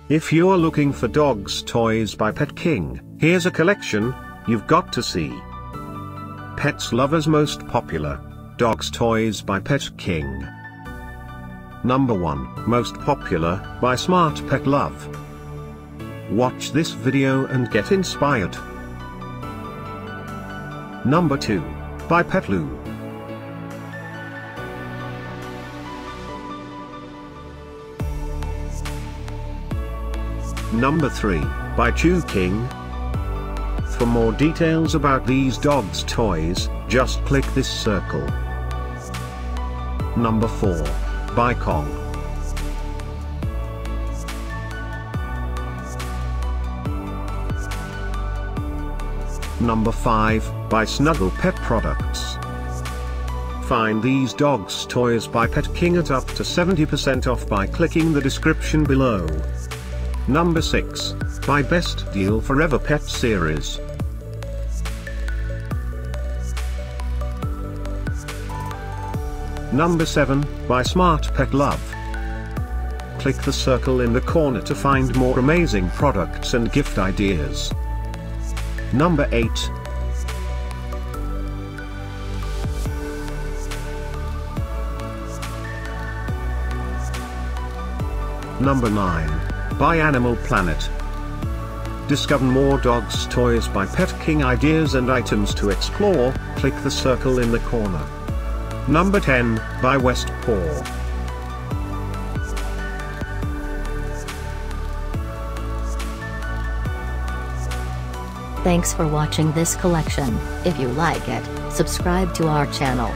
If you're looking for dogs toys by Pet King, here's a collection you've got to see. Pets Lover's most popular dogs toys by Pet King. Number 1, most popular, by SmartPetLove. Watch this video and get inspired. Number 2, by PetLove. Number 3, by King. For more details about these dogs toys, just click this circle. Number 4, by Kong. Number 5, by Snuggle Pet Products. Find these dogs toys by Pet King at up to 70% off by clicking the description below. Number 6, by BestdealForever Pet Series. Number 7, by SmartPetLove. Click the circle in the corner to find more amazing products and gift ideas. Number 8. Number 9, by Animal Planet. Discover more dogs toys by Pet King ideas and items to explore, click the circle in the corner. Number 10, by Westpaw. Thanks for watching this collection. If you like it, subscribe to our channel.